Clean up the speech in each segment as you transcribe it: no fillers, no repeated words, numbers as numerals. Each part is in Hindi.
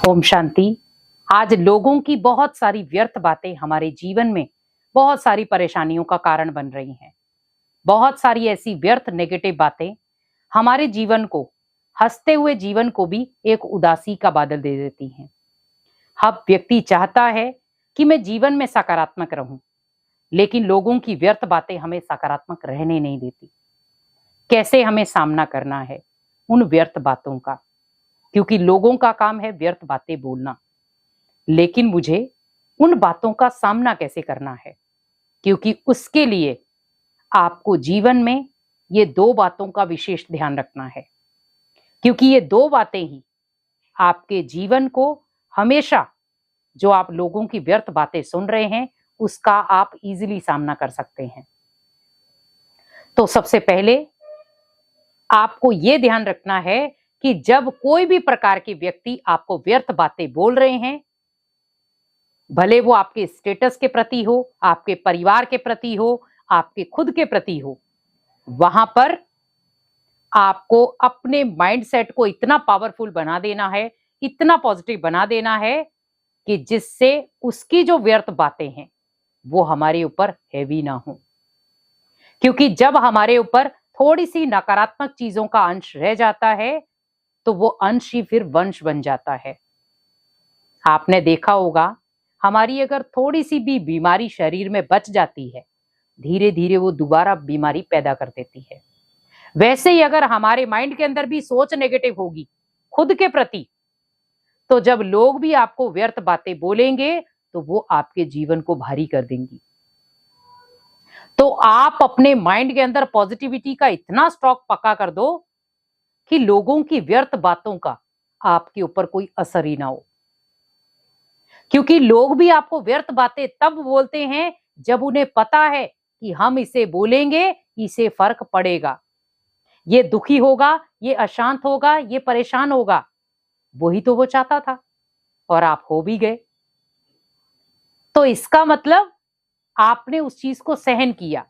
ओम शांति। आज लोगों की बहुत सारी व्यर्थ बातें हमारे जीवन में बहुत सारी परेशानियों का कारण बन रही हैं। बहुत सारी ऐसी व्यर्थ नेगेटिव बातें हमारे जीवन को, हंसते हुए जीवन को भी एक उदासी का बादल दे देती हैं। हर व्यक्ति चाहता है कि मैं जीवन में सकारात्मक रहूं, लेकिन लोगों की व्यर्थ बातें हमें सकारात्मक रहने नहीं देती। कैसे हमें सामना करना है उन व्यर्थ बातों का, क्योंकि लोगों का काम है व्यर्थ बातें बोलना, लेकिन मुझे उन बातों का सामना कैसे करना है, क्योंकि उसके लिए आपको जीवन में ये दो बातों का विशेष ध्यान रखना है, क्योंकि ये दो बातें ही आपके जीवन को हमेशा, जो आप लोगों की व्यर्थ बातें सुन रहे हैं, उसका आप इजीली सामना कर सकते हैं। तो सबसे पहले आपको ये ध्यान रखना है कि जब कोई भी प्रकार के व्यक्ति आपको व्यर्थ बातें बोल रहे हैं, भले वो आपके स्टेटस के प्रति हो, आपके परिवार के प्रति हो, आपके खुद के प्रति हो, वहां पर आपको अपने माइंडसेट को इतना पावरफुल बना देना है, इतना पॉजिटिव बना देना है कि जिससे उसकी जो व्यर्थ बातें हैं वो हमारे ऊपर हैवी ना हो। क्योंकि जब हमारे ऊपर थोड़ी सी नकारात्मक चीजों का अंश रह जाता है तो वो अंश ही फिर वंश बन जाता है। आपने देखा होगा, हमारी अगर थोड़ी सी भी बीमारी शरीर में बच जाती है, धीरे धीरे वो दोबारा बीमारी पैदा कर देती है। वैसे ही अगर हमारे माइंड के अंदर भी सोच नेगेटिव होगी खुद के प्रति, तो जब लोग भी आपको व्यर्थ बातें बोलेंगे तो वो आपके जीवन को भारी कर देंगी। तो आप अपने माइंड के अंदर पॉजिटिविटी का इतना स्टॉक पक्का कर दो कि लोगों की व्यर्थ बातों का आपके ऊपर कोई असर ही ना हो। क्योंकि लोग भी आपको व्यर्थ बातें तब बोलते हैं जब उन्हें पता है कि हम इसे बोलेंगे, इसे फर्क पड़ेगा, ये दुखी होगा, ये अशांत होगा, ये परेशान होगा। वही तो वो चाहता था और आप हो भी गए। तो इसका मतलब आपने उस चीज को सहन किया,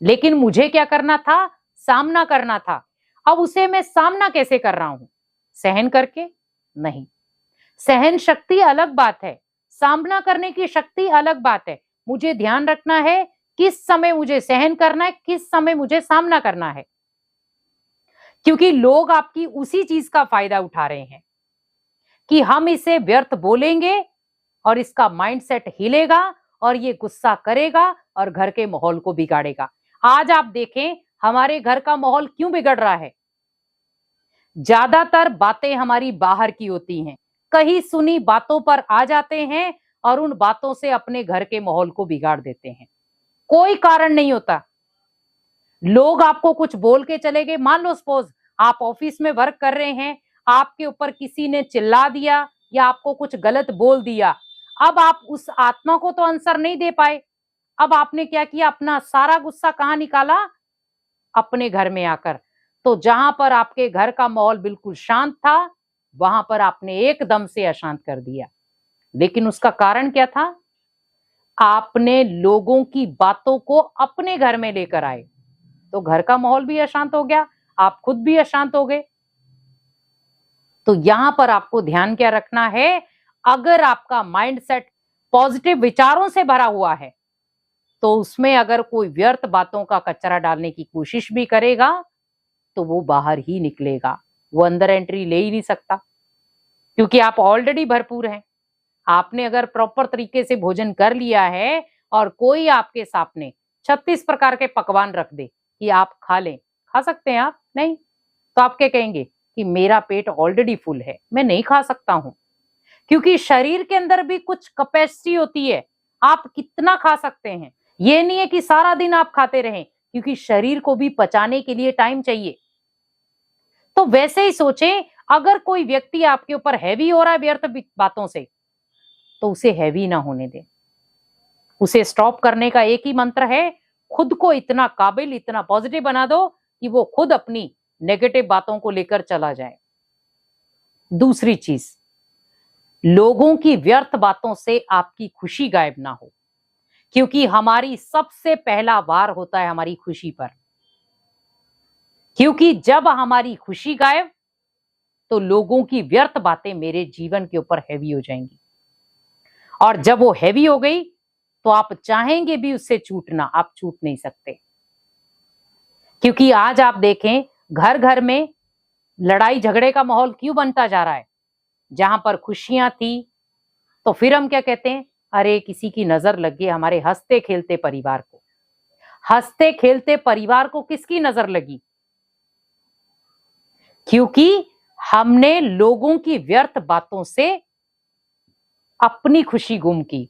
लेकिन मुझे क्या करना था? सामना करना था। अब उसे मैं सामना कैसे कर रहा हूं? सहन करके नहीं। सहन शक्ति अलग बात है, सामना करने की शक्ति अलग बात है। मुझे ध्यान रखना है किस समय मुझे सहन करना है, किस समय मुझे सामना करना है। क्योंकि लोग आपकी उसी चीज का फायदा उठा रहे हैं कि हम इसे व्यर्थ बोलेंगे और इसका माइंडसेट हिलेगा और ये गुस्सा करेगा और घर के माहौल को बिगाड़ेगा। आज आप देखें हमारे घर का माहौल क्यों बिगड़ रहा है? ज्यादातर बातें हमारी बाहर की होती हैं, कहीं सुनी बातों पर आ जाते हैं और उन बातों से अपने घर के माहौल को बिगाड़ देते हैं। कोई कारण नहीं होता। लोग आपको कुछ बोल के चले गए, मान लो सपोज आप ऑफिस में वर्क कर रहे हैं, आपके ऊपर किसी ने चिल्ला दिया या आपको कुछ गलत बोल दिया। अब आप उस आत्मा को तो आंसर नहीं दे पाए। अब आपने क्या किया? अपना सारा गुस्सा कहां निकाला? अपने घर में आकर। तो जहां पर आपके घर का माहौल बिल्कुल शांत था, वहां पर आपने एकदम से अशांत कर दिया। लेकिन उसका कारण क्या था? आपने लोगों की बातों को अपने घर में लेकर आए, तो घर का माहौल भी अशांत हो गया, आप खुद भी अशांत हो गए। तो यहां पर आपको ध्यान क्या रखना है? अगर आपका माइंडसेट पॉजिटिव विचारों से भरा हुआ है, तो उसमें अगर कोई व्यर्थ बातों का कचरा डालने की कोशिश भी करेगा तो वो बाहर ही निकलेगा, वो अंदर एंट्री ले ही नहीं सकता। क्योंकि आप ऑलरेडी भरपूर हैं। आपने अगर प्रॉपर तरीके से भोजन कर लिया है और कोई आपके सामने 36 प्रकार के पकवान रख दे कि आप खा लें, खा सकते हैं आप? नहीं। तो आप क्या कहेंगे कि मेरा पेट ऑलरेडी फुल है, मैं नहीं खा सकता हूं। क्योंकि शरीर के अंदर भी कुछ कैपेसिटी होती है, आप कितना खा सकते हैं। ये नहीं है कि सारा दिन आप खाते रहें, क्योंकि शरीर को भी पचाने के लिए टाइम चाहिए। तो वैसे ही सोचें, अगर कोई व्यक्ति आपके ऊपर हैवी हो रहा है व्यर्थ बातों से, तो उसे हैवी ना होने दें। उसे स्टॉप करने का एक ही मंत्र है, खुद को इतना काबिल, इतना पॉजिटिव बना दो कि वो खुद अपनी नेगेटिव बातों को लेकर चला जाए। दूसरी चीज, लोगों की व्यर्थ बातों से आपकी खुशी गायब ना हो, क्योंकि हमारी सबसे पहला वार होता है हमारी खुशी पर। क्योंकि जब हमारी खुशी गायब, तो लोगों की व्यर्थ बातें मेरे जीवन के ऊपर हैवी हो जाएंगी, और जब वो हैवी हो गई तो आप चाहेंगे भी उससे छूटना, आप छूट नहीं सकते। क्योंकि आज आप देखें, घर घर में लड़ाई झगड़े का माहौल क्यों बनता जा रहा है? जहां पर खुशियां थी तो फिर हम क्या कहते हैं, अरे किसी की नजर लग गई हमारे हंसते खेलते परिवार को। हंसते खेलते परिवार को किसकी नजर लगी? क्योंकि हमने लोगों की व्यर्थ बातों से अपनी खुशी गुम की,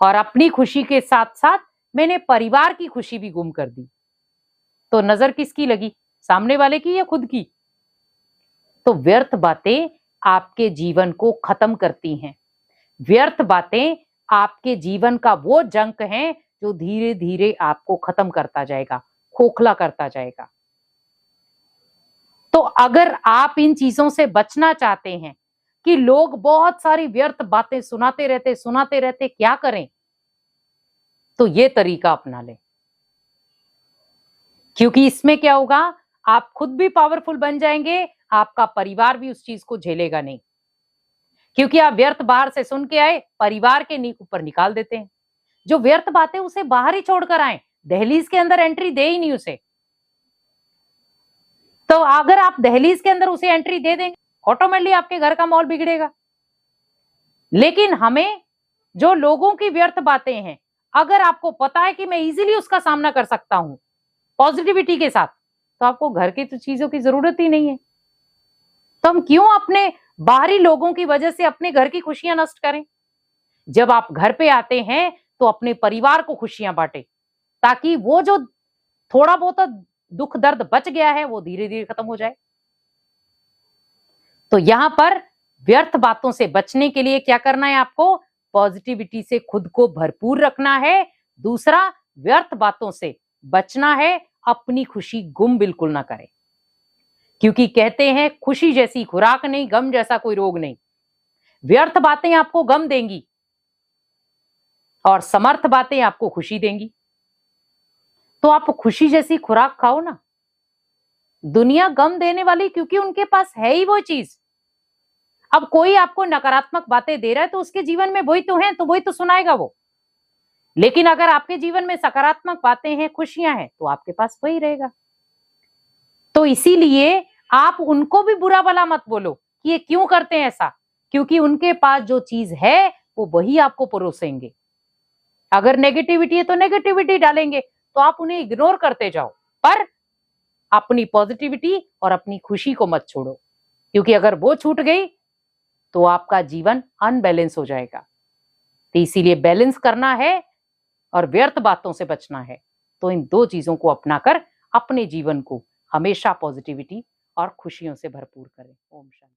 और अपनी खुशी के साथ साथ मैंने परिवार की खुशी भी गुम कर दी। तो नजर किसकी लगी? सामने वाले की या खुद की? तो व्यर्थ बातें आपके जीवन को खत्म करती हैं। व्यर्थ बातें आपके जीवन का वो जंक है जो धीरे धीरे आपको खत्म करता जाएगा, खोखला करता जाएगा। तो अगर आप इन चीजों से बचना चाहते हैं कि लोग बहुत सारी व्यर्थ बातें सुनाते रहते, क्या करें? तो ये तरीका अपना लें। क्योंकि इसमें क्या होगा, आप खुद भी पावरफुल बन जाएंगे, आपका परिवार भी उस चीज को झेलेगा नहीं। क्योंकि आप व्यर्थ बाहर से सुन के आए, परिवार के ऊपर निकाल देते हैं। जो व्यर्थ बातें उसे बाहर ही छोड़कर आए, दहलीज के अंदर एंट्री दे ही नहीं उसे। तो अगर आप दहलीज के अंदर उसे एंट्री दे देंगे, ऑटोमेटिकली आपके घर का माहौल बिगड़ेगा। लेकिन हमें जो लोगों की व्यर्थ बातें हैं, अगर आपको पता है कि मैं इजीली उसका सामना कर सकता हूं पॉजिटिविटी के साथ, तो आपको घर की तो चीजों की जरूरत ही नहीं है। तो हम क्यों अपने बाहरी लोगों की वजह से अपने घर की खुशियां नष्ट करें? जब आप घर पे आते हैं तो अपने परिवार को खुशियां बांटे, ताकि वो जो थोड़ा बहुत दुख दर्द बच गया है वो धीरे धीरे खत्म हो जाए। तो यहां पर व्यर्थ बातों से बचने के लिए क्या करना है? आपको पॉजिटिविटी से खुद को भरपूर रखना है। दूसरा, व्यर्थ बातों से बचना है, अपनी खुशी गुम बिल्कुल ना करें। क्योंकि कहते हैं खुशी जैसी खुराक नहीं, गम जैसा कोई रोग नहीं। व्यर्थ बातें आपको गम देंगी और समर्थ बातें आपको खुशी देंगी। तो आप खुशी जैसी खुराक खाओ ना। दुनिया गम देने वाली, क्योंकि उनके पास है ही वो चीज। अब कोई आपको नकारात्मक बातें दे रहा है तो उसके जीवन में वही तो है, तो वही तो सुनाएगा वो। लेकिन अगर आपके जीवन में सकारात्मक बातें हैं, खुशियां हैं, तो आपके पास वही रहेगा। तो इसीलिए आप उनको भी बुरा भला मत बोलो कि ये क्यों करते हैं ऐसा, क्योंकि उनके पास जो चीज है वो वही आपको परोसेंगे। अगर नेगेटिविटी है तो नेगेटिविटी डालेंगे, तो आप उन्हें इग्नोर करते जाओ, पर अपनी पॉजिटिविटी और अपनी खुशी को मत छोड़ो। क्योंकि अगर वो छूट गई तो आपका जीवन अनबैलेंस हो जाएगा। तो इसीलिए बैलेंस करना है और व्यर्थ बातों से बचना है। तो इन दो चीजों को अपनाकर अपने जीवन को हमेशा पॉजिटिविटी और खुशियों से भरपूर करें। ओम शांति।